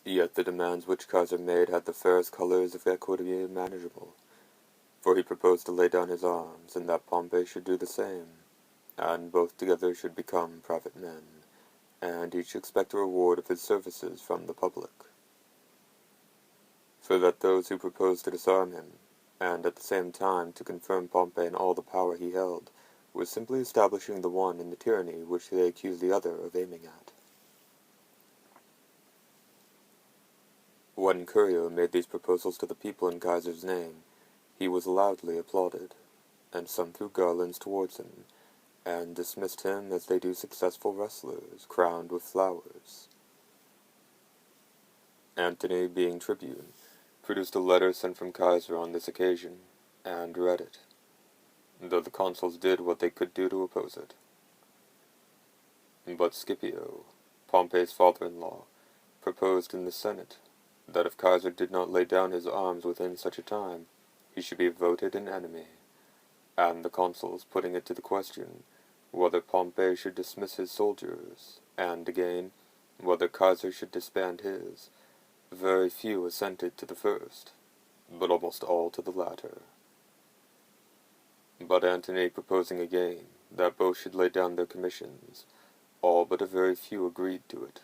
Yet the demands which Kaiser made had the fairest colors of equity imaginable, for he proposed to lay down his arms, and that Pompey should do the same, and both together should become private men, and each expect a reward of his services from the public. For that those who proposed to disarm him, and at the same time to confirm Pompey in all the power he held, were simply establishing the one in the tyranny which they accused the other of aiming at. When Curio made these proposals to the people in Kaiser's name, he was loudly applauded, and some threw garlands towards him, and dismissed him as they do successful wrestlers crowned with flowers. Antony, being tribune, produced a letter sent from Kaiser on this occasion, and read it, though the consuls did what they could do to oppose it. But Scipio, Pompey's father-in-law, proposed in the Senate that if Kaiser did not lay down his arms within such a time, he should be voted an enemy, and the consuls putting it to the question whether Pompey should dismiss his soldiers, and again, whether Kaiser should disband his, very few assented to the first, but almost all to the latter. But Antony proposing again that both should lay down their commissions, all but a very few agreed to it.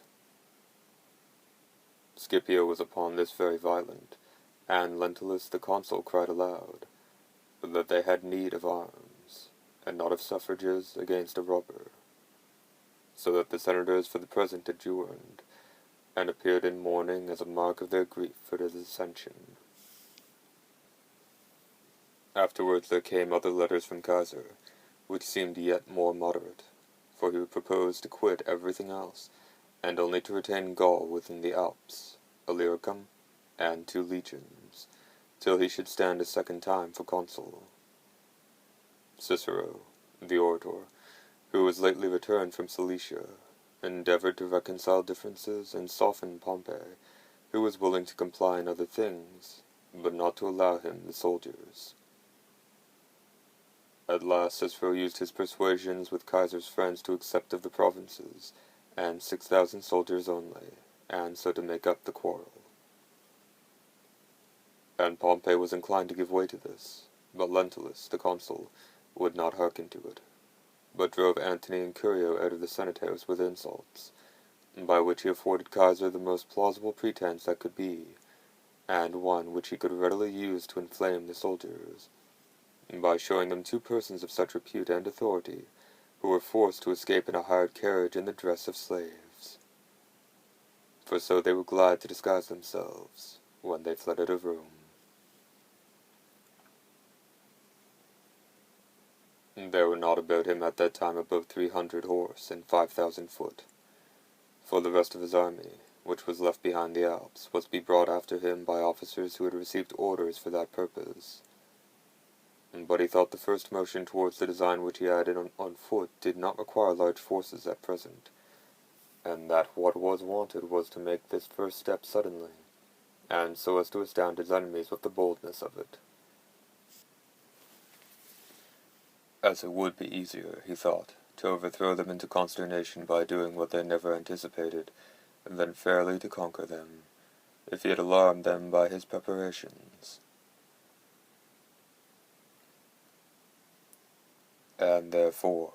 Scipio was upon this very violent, and Lentulus the consul cried aloud, that they had need of arms, and not of suffrages against a robber, so that the senators for the present adjourned, and appeared in mourning as a mark of their grief for the dissension. Afterwards there came other letters from Kaiser, which seemed yet more moderate, for he proposed to quit everything else, and only to retain Gaul within the Alps, Illyricum, and 2 legions, till he should stand a second time for consul. Cicero, the orator, who was lately returned from Cilicia, endeavored to reconcile differences and soften Pompey, who was willing to comply in other things, but not to allow him the soldiers. At last Cicero used his persuasions with Kaiser's friends to accept of the provinces, and 6,000 soldiers only, and so to make up the quarrel. And Pompey was inclined to give way to this, but Lentulus, the consul, would not hearken to it, but drove Antony and Curio out of the Senate house with insults, by which he afforded Kaiser the most plausible pretense that could be, and one which he could readily use to inflame the soldiers, by showing them 2 persons of such repute and authority, who were forced to escape in a hired carriage in the dress of slaves. For so they were glad to disguise themselves, when they fled out of Rome. There were not about him at that time above 300 horse and 5,000 foot, for the rest of his army, which was left behind the Alps, was to be brought after him by officers who had received orders for that purpose. But he thought the first motion towards the design which he had on foot did not require large forces at present, and that what was wanted was to make this first step suddenly, and so as to astound his enemies with the boldness of it. As it would be easier, he thought, to overthrow them into consternation by doing what they never anticipated, than fairly to conquer them, if he had alarmed them by his preparations. And therefore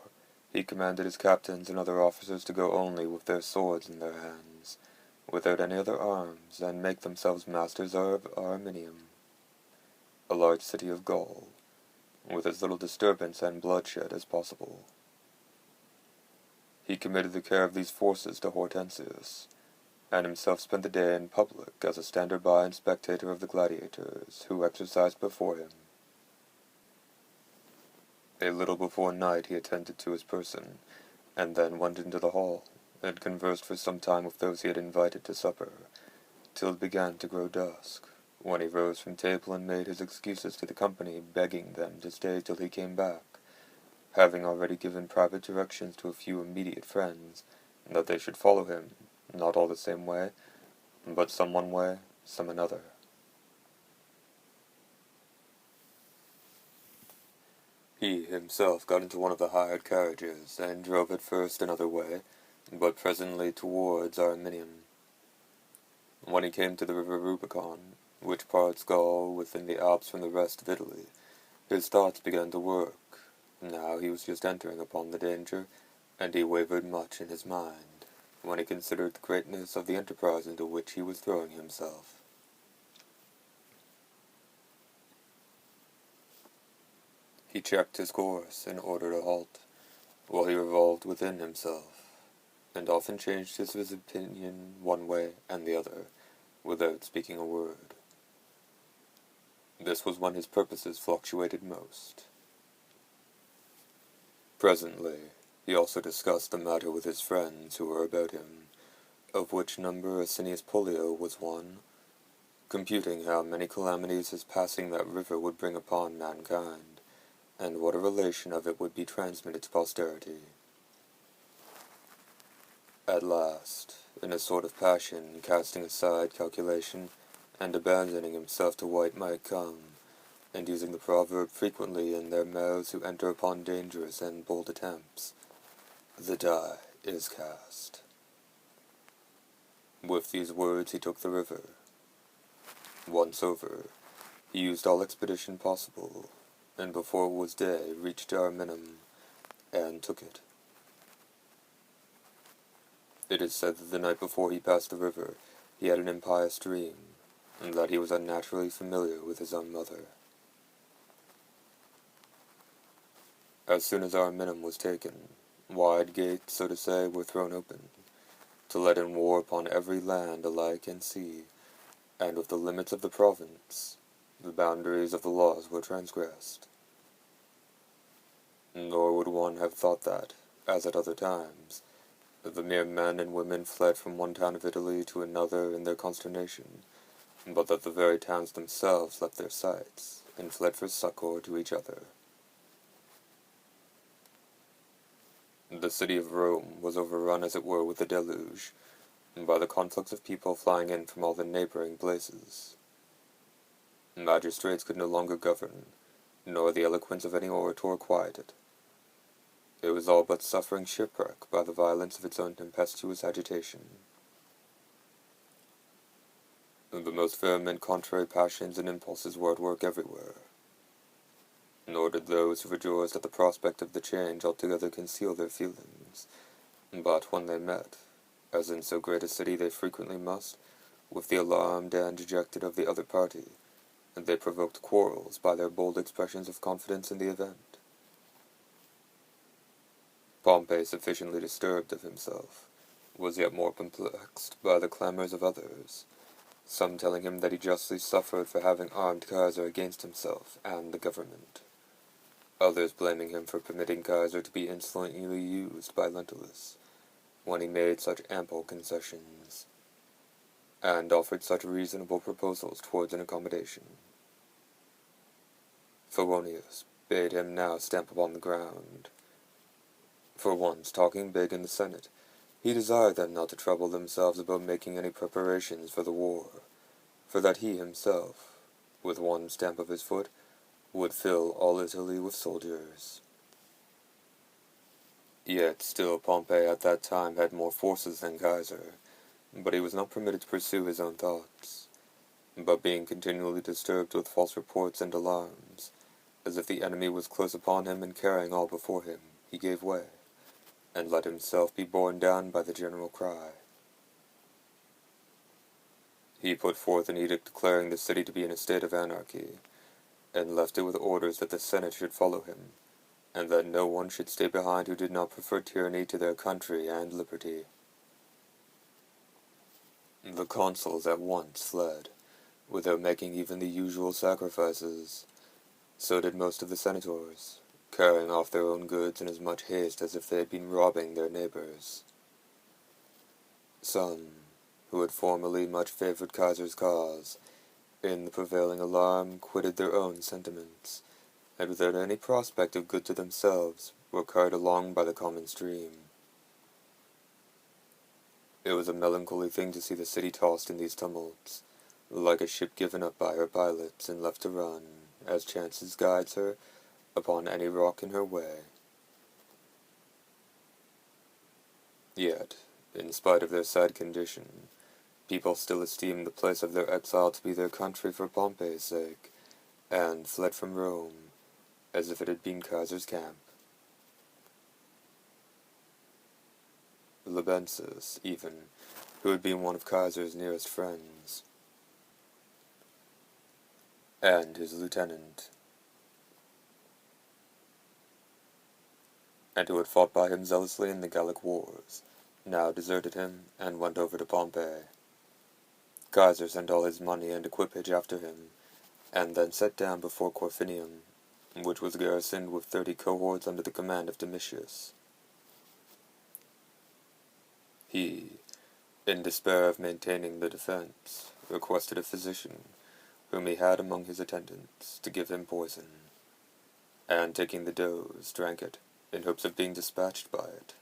he commanded his captains and other officers to go only with their swords in their hands, without any other arms, and make themselves masters of Arminium, a large city of Gaul, with as little disturbance and bloodshed as possible. He committed the care of these forces to Hortensius, and himself spent the day in public as a stander-by and spectator of the gladiators, who exercised before him. A little before night he attended to his person, and then went into the hall, and conversed for some time with those he had invited to supper, till it began to grow dusk, when he rose from table and made his excuses to the company, begging them to stay till he came back, having already given private directions to a few immediate friends, that they should follow him, not all the same way, but some one way, some another. He himself got into one of the hired carriages, and drove at first another way, but presently towards Arminium. When he came to the river Rubicon, which parts Gaul within the Alps from the rest of Italy, his thoughts began to work. Now he was just entering upon the danger, and he wavered much in his mind, when he considered the greatness of the enterprise into which he was throwing himself. He checked his course in order to halt, while he revolved within himself, and often changed his opinion one way and the other, without speaking a word. This was when his purposes fluctuated most. Presently, he also discussed the matter with his friends who were about him, of which number Asinius Pollio was one, computing how many calamities his passing that river would bring upon mankind, and what a relation of it would be transmitted to posterity. At last, in a sort of passion, casting aside calculation, and abandoning himself to what might come, and using the proverb frequently in their mouths who enter upon dangerous and bold attempts, the die is cast. With these words he took the river. Once over, he used all expedition possible, and before it was day reached Ariminum, and took it. It is said that the night before he passed the river, he had an impious dream, and that he was unnaturally familiar with his own mother. As soon as Ariminum was taken, wide gates, so to say, were thrown open, to let in war upon every land alike and sea, and with the limits of the province, the boundaries of the laws were transgressed. Nor would one have thought that, as at other times, the mere men and women fled from one town of Italy to another in their consternation, but that the very towns themselves left their sites, and fled for succor to each other. The city of Rome was overrun as it were with a deluge, by the conflux of people flying in from all the neighboring places. Magistrates could no longer govern, nor the eloquence of any orator quiet it. It was all but suffering shipwreck by the violence of its own tempestuous agitation. The most vehement contrary passions and impulses were at work everywhere. Nor did those who rejoiced at the prospect of the change altogether conceal their feelings, but when they met, as in so great a city they frequently must, with the alarmed and dejected of the other party, they provoked quarrels by their bold expressions of confidence in the event. Pompey, sufficiently disturbed of himself, was yet more perplexed by the clamors of others, some telling him that he justly suffered for having armed Caesar against himself and the government, others blaming him for permitting Caesar to be insolently used by Lentulus, when he made such ample concessions, and offered such reasonable proposals towards an accommodation. Favonius bade him now stamp upon the ground. For once, talking big in the Senate, he desired them not to trouble themselves about making any preparations for the war, for that he himself, with one stamp of his foot, would fill all Italy with soldiers. Yet still Pompey at that time had more forces than Caesar, but he was not permitted to pursue his own thoughts, but being continually disturbed with false reports and alarms, as if the enemy was close upon him and carrying all before him, he gave way, and let himself be borne down by the general cry. He put forth an edict declaring the city to be in a state of anarchy, and left it with orders that the Senate should follow him, and that no one should stay behind who did not prefer tyranny to their country and liberty. The consuls at once fled, without making even the usual sacrifices. So did most of the senators, carrying off their own goods in as much haste as if they had been robbing their neighbors. Some, who had formerly much favored Caesar's cause, in the prevailing alarm quitted their own sentiments, and without any prospect of good to themselves, were carried along by the common stream. It was a melancholy thing to see the city tossed in these tumults, like a ship given up by her pilots and left to run, as chances guides her, upon any rock in her way. Yet, in spite of their sad condition, People still esteemed the place of their exile to be their country for Pompey's sake, and fled from Rome, as if it had been Caesar's camp. Labensis, even, who had been one of Caesar's nearest friends, and his lieutenant, and who had fought by him zealously in the Gallic wars, now deserted him, and went over to Pompey. Caesar sent all his money and equipage after him, and then set down before Corfinium, which was garrisoned with 30 cohorts under the command of Domitius. He, in despair of maintaining the defense, requested a physician, whom he had among his attendants, to give him poison, and taking the dose, drank it, in hopes of being dispatched by it.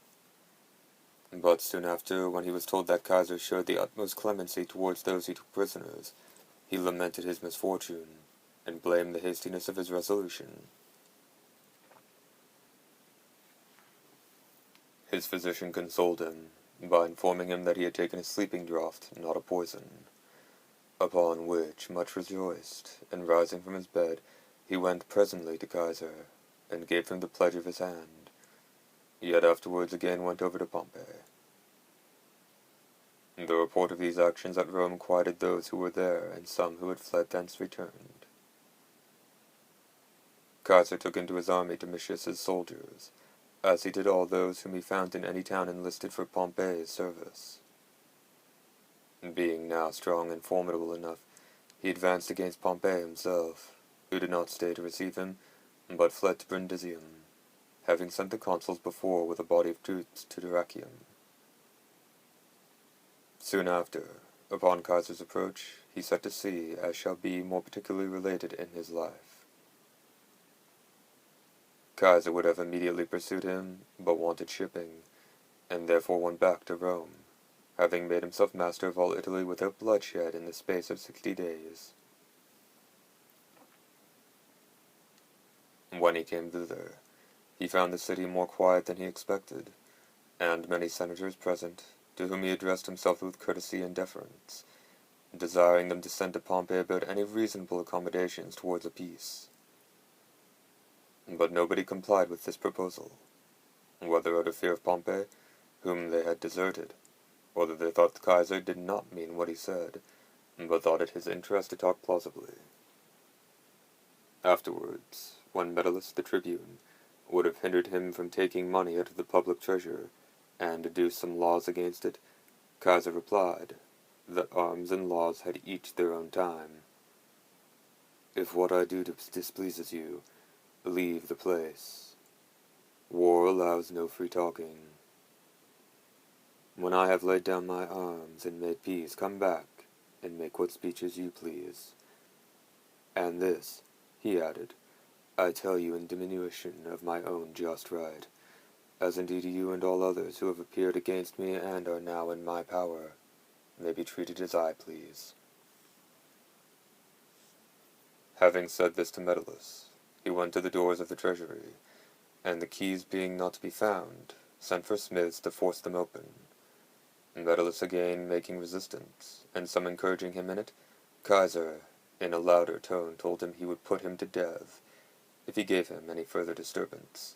But soon after, when he was told that Caesar showed the utmost clemency towards those he took prisoners, he lamented his misfortune, and blamed the hastiness of his resolution. His physician consoled him, by informing him that he had taken a sleeping draught, not a poison, upon which, much rejoiced, and rising from his bed, he went presently to Caesar, and gave him the pledge of his hand, yet afterwards again went over to Pompey. The report of these actions at Rome quieted those who were there, and some who had fled thence returned. Caesar took into his army Domitius's soldiers, as he did all those whom he found in any town enlisted for Pompey's service. Being now strong and formidable enough, he advanced against Pompey himself, who did not stay to receive him, but fled to Brundisium, having sent the consuls before with a body of troops to Dyrrhachium. Soon after, upon Caesar's approach, he set to sea, as shall be more particularly related in his life. Caesar would have immediately pursued him, but wanted shipping, and therefore went back to Rome, having made himself master of all Italy without bloodshed in the space of 60 days. When he came thither, he found the city more quiet than he expected, and many senators present, to whom he addressed himself with courtesy and deference, desiring them to send to Pompey about any reasonable accommodations towards a peace. But nobody complied with this proposal, whether out of fear of Pompey, whom they had deserted, or that they thought the Caesar did not mean what he said, but thought it his interest to talk plausibly. Afterwards, when Metellus the tribune would have hindered him from taking money out of the public treasure, and adduced some laws against it, Caesar replied, that arms and laws had each their own time. If what I do displeases you, leave the place. War allows no free talking. When I have laid down my arms and made peace, come back, and make what speeches you please. And this, he added, I tell you in diminution of my own just right, as indeed you and all others who have appeared against me and are now in my power may be treated as I please. Having said this to Metellus, he went to the doors of the treasury, and the keys being not to be found, sent for smiths to force them open. Metellus again making resistance, and some encouraging him in it, Caesar, in a louder tone, told him he would put him to death, if he gave him any further disturbance.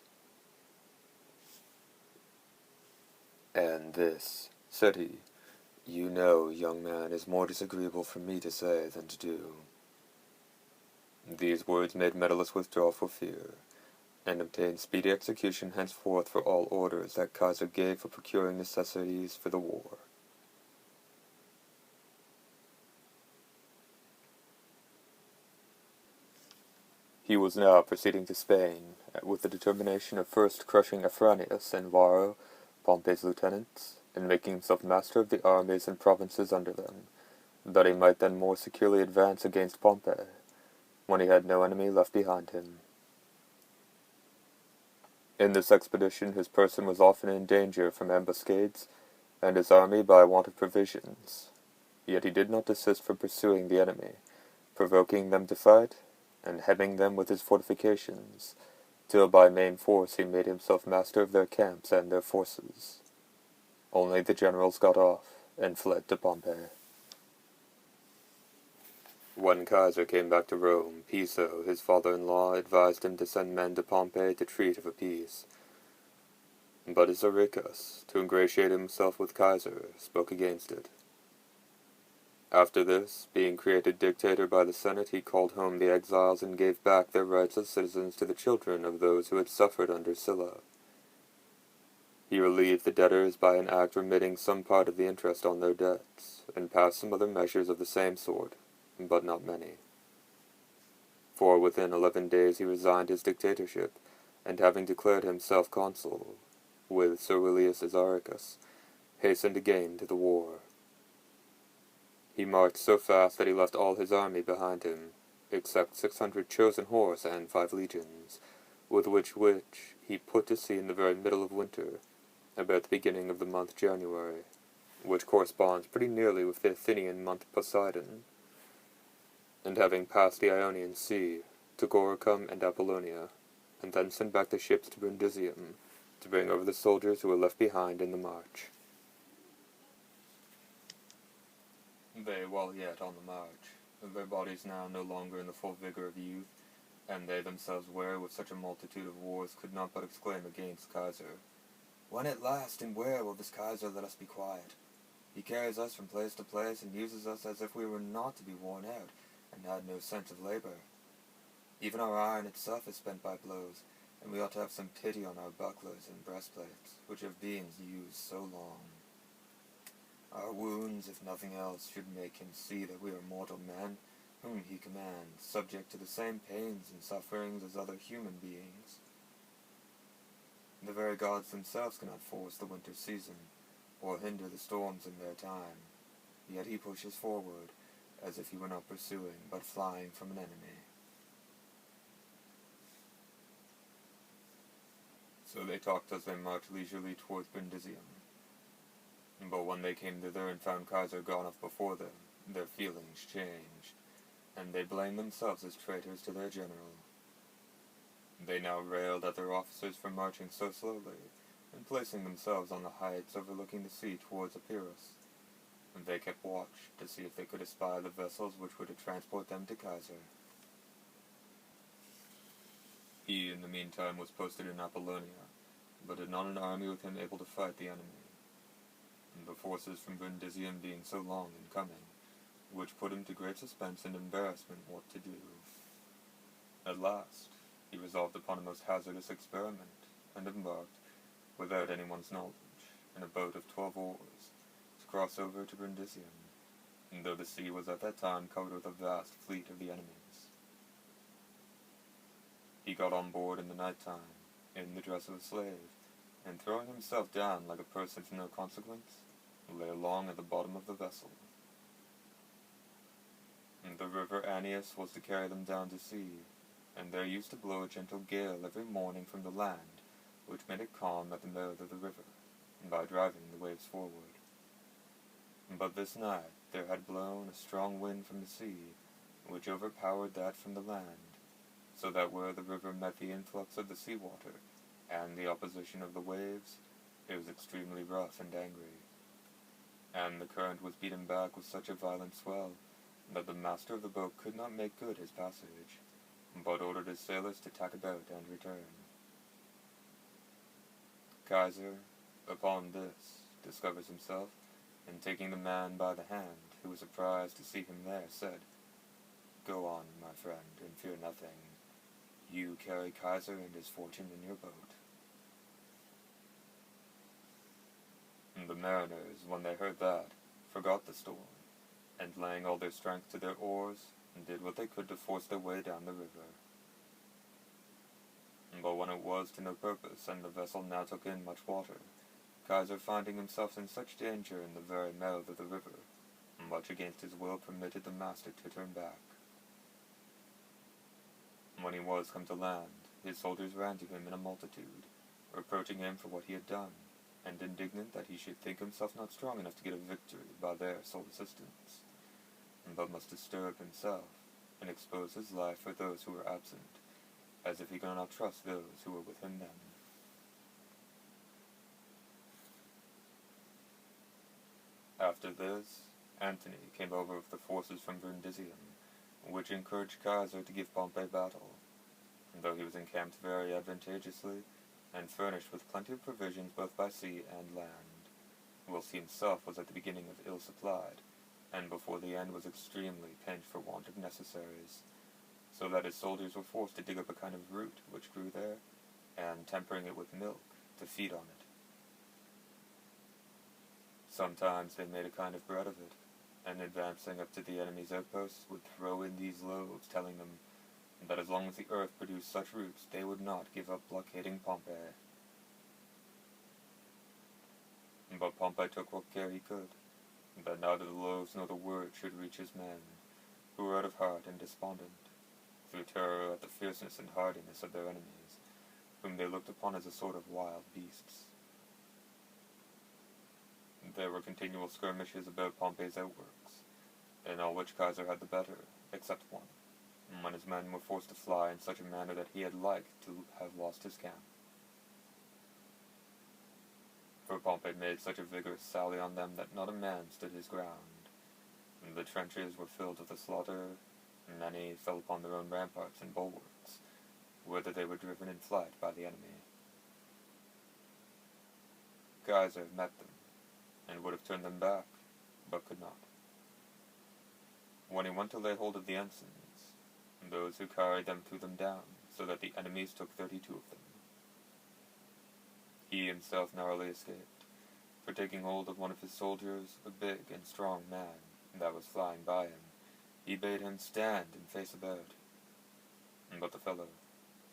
And this, said he, you know, young man, is more disagreeable for me to say than to do. These words made Metellus withdraw for fear, and obtain speedy execution henceforth for all orders that Caesar gave for procuring necessities for the war. He was now proceeding to Spain, with the determination of first crushing Afranius and Varro, Pompey's lieutenants, and making himself master of the armies and provinces under them, that he might then more securely advance against Pompey, when he had no enemy left behind him. In this expedition his person was often in danger from ambuscades, and his army by want of provisions, yet he did not desist from pursuing the enemy, provoking them to fight, and hemming them with his fortifications, till by main force he made himself master of their camps and their forces. Only the generals got off, and fled to Pompey. When Kaiser came back to Rome, Piso, his father-in-law, advised him to send men to Pompey to treat of a peace. But Isauricus, to ingratiate himself with Kaiser, spoke against it. After this, being created dictator by the Senate, he called home the exiles and gave back their rights as citizens to the children of those who had suffered under Sylla. He relieved the debtors by an act remitting some part of the interest on their debts, and passed some other measures of the same sort, but not many. For within 11 days he resigned his dictatorship, and having declared himself consul, with Servilius Isauricus, hastened again to the war. He marched so fast that he left all his army behind him, except 600 chosen horse and 5 legions, with which he put to sea in the very middle of winter, about the beginning of the month January, which corresponds pretty nearly with the Athenian month Poseidon, and having passed the Ionian Sea, took Oricum and Apollonia, and then sent back the ships to Brundisium, to bring over the soldiers who were left behind in the march. They, while yet on the march, their bodies now no longer in the full vigor of youth, and they themselves where with such a multitude of wars, could not but exclaim against Kaiser, "When at last and where will this Kaiser let us be quiet? He carries us from place to place, and uses us as if we were not to be worn out, and had no sense of labor. Even our iron itself is spent by blows, and we ought to have some pity on our bucklers and breastplates, which have been used so long. Our wounds, if nothing else, should make him see that we are mortal men, whom he commands, subject to the same pains and sufferings as other human beings. The very gods themselves cannot force the winter season, or hinder the storms in their time, yet he pushes forward, as if he were not pursuing, but flying from an enemy." So they talked as they marched leisurely towards Brundisium. But when they came thither and found Kaiser gone off before them, their feelings changed, and they blamed themselves as traitors to their general. They now railed at their officers for marching so slowly, and placing themselves on the heights overlooking the sea towards Epirus. And they kept watch to see if they could espy the vessels which were to transport them to Kaiser. He, in the meantime, was posted in Apollonia, but had not an army with him able to fight the enemy, and the forces from Brundisium being so long in coming, which put him to great suspense and embarrassment what to do. At last, he resolved upon a most hazardous experiment, and embarked, without anyone's knowledge, in a boat of 12 oars, to cross over to Brundisium, and though the sea was at that time covered with a vast fleet of the enemies. He got on board in the night time, in the dress of a slave, and throwing himself down like a person of no consequence, lay along at the bottom of the vessel. And the river Annius was to carry them down to sea, and there used to blow a gentle gale every morning from the land, which made it calm at the mouth of the river, by driving the waves forward. But this night there had blown a strong wind from the sea, which overpowered that from the land, so that where the river met the influx of the sea water, and the opposition of the waves, it was extremely rough and angry. And the current was beaten back with such a violent swell, that the master of the boat could not make good his passage, but ordered his sailors to tack about and return. Kaiser, upon this, discovers himself, and taking the man by the hand, who was surprised to see him there, said, "Go on, my friend, and fear nothing. You carry Kaiser and his fortune in your boat." And the mariners, when they heard that, forgot the storm, and laying all their strength to their oars, did what they could to force their way down the river. But when it was to no purpose, and the vessel now took in much water, Kaiser, finding himself in such danger in the very mouth of the river, much against his will permitted the master to turn back. When he was come to land, his soldiers ran to him in a multitude, reproaching him for what he had done, and indignant that he should think himself not strong enough to get a victory by their sole assistance, but must disturb himself, and expose his life for those who were absent, as if he could not trust those who were with him then. After this, Antony came over with the forces from Brundisium, which encouraged Caesar to give Pompey battle, though he was encamped very advantageously, and furnished with plenty of provisions both by sea and land, whilst he himself was at the beginning of ill supplied, and before the end was extremely pinched for want of necessaries, so that his soldiers were forced to dig up a kind of root which grew there, and tempering it with milk, to feed on it. Sometimes they made a kind of bread of it, and advancing up to the enemy's outposts would throw in these loaves, telling them that as long as the earth produced such roots, they would not give up blockading Pompey. But Pompey took what care he could, that neither the loaves nor the word should reach his men, who were out of heart and despondent, through terror at the fierceness and hardiness of their enemies, whom they looked upon as a sort of wild beasts. There were continual skirmishes about Pompey's outworks, in all which Caesar had the better, except one, when his men were forced to fly in such a manner that he had like to have lost his camp. For Pompey made such a vigorous sally on them that not a man stood his ground. The trenches were filled with the slaughter, many fell upon their own ramparts and bulwarks, whither they were driven in flight by the enemy. Caesar met them, and would have turned them back, but could not. When he went to lay hold of the ensigns, those who carried them threw them down, so that the enemies took 32 of them. He himself narrowly escaped, for taking hold of one of his soldiers, a big and strong man, that was flying by him, he bade him stand and face about. But the fellow,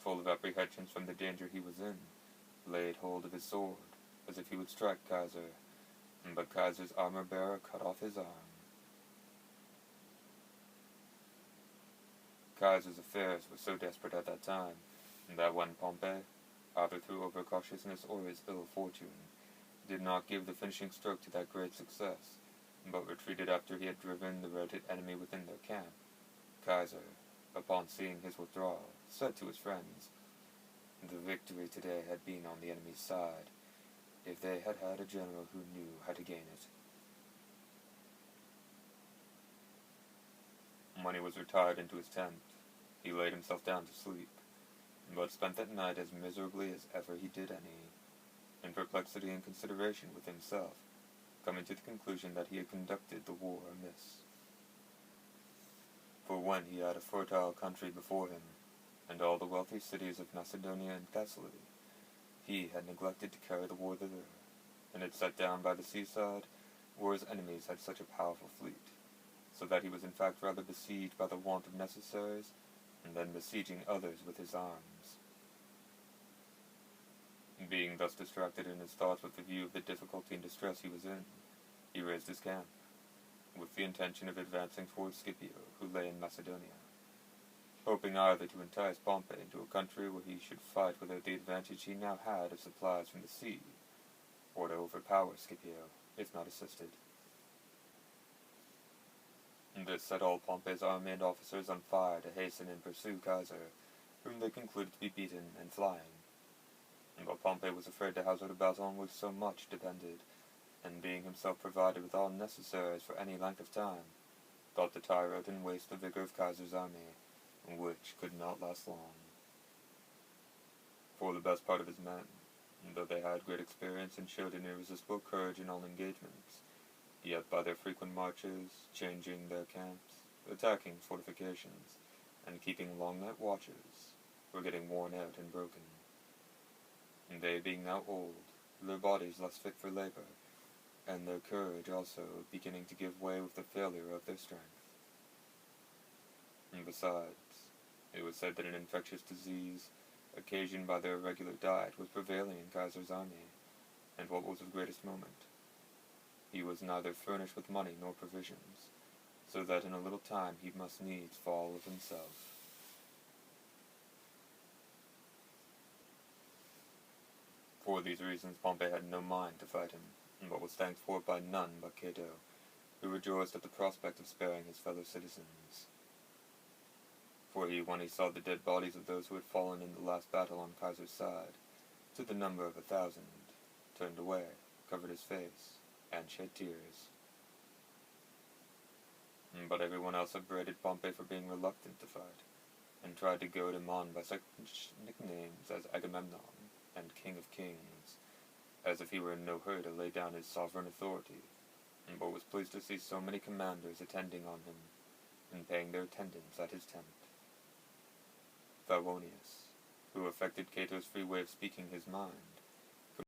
full of apprehensions from the danger he was in, laid hold of his sword, as if he would strike Caesar, but Caesar's armor-bearer cut off his arm. Caesar's affairs were so desperate at that time, that when Pompey, either through overcautiousness or his ill fortune, did not give the finishing stroke to that great success, but retreated after he had driven the routed enemy within their camp, Caesar, upon seeing his withdrawal, said to his friends, "The victory today had been on the enemy's side, if they had had a general who knew how to gain it." When he was retired into his tent, he laid himself down to sleep, but spent that night as miserably as ever he did any, in perplexity and consideration with himself, coming to the conclusion that he had conducted the war amiss. For when he had a fertile country before him, and all the wealthy cities of Macedonia and Thessaly, he had neglected to carry the war thither, and had sat down by the seaside, where his enemies had such a powerful fleet, so that he was in fact rather besieged by the want of necessaries, than besieging others with his arms. Being thus distracted in his thoughts with the view of the difficulty and distress he was in, he raised his camp, with the intention of advancing towards Scipio, who lay in Macedonia, hoping either to entice Pompey into a country where he should fight without the advantage he now had of supplies from the sea, or to overpower Scipio, if not assisted. This set all Pompey's army and officers on fire to hasten and pursue Caesar, whom they concluded to be beaten and flying. But Pompey was afraid to hazard a battle on which so much depended, and being himself provided with all necessaries for any length of time, thought to tire out and waste the vigor of Caesar's army, which could not last long. For the best part of his men, though they had great experience and showed an irresistible courage in all engagements, yet by their frequent marches, changing their camps, attacking fortifications, and keeping long night watches, were getting worn out and broken. And they being now old, their bodies less fit for labor, and their courage also beginning to give way with the failure of their strength. And besides, it was said that an infectious disease, occasioned by their irregular diet, was prevailing in Caesar's army, and what was of greatest moment, he was neither furnished with money nor provisions, so that in a little time he must needs fall of himself. For these reasons Pompey had no mind to fight him, but was thanked for it by none but Cato, who rejoiced at the prospect of sparing his fellow citizens. For he, when he saw the dead bodies of those who had fallen in the last battle on Caesar's side, to the number of 1,000, turned away, covered his face, and shed tears. But everyone else upbraided Pompey for being reluctant to fight, and tried to goad him on by such nicknames as Agamemnon and King of Kings, as if he were in no hurry to lay down his sovereign authority, but was pleased to see so many commanders attending on him, and paying their attendance at his tent. Favonius, who affected Cato's free way of speaking his mind,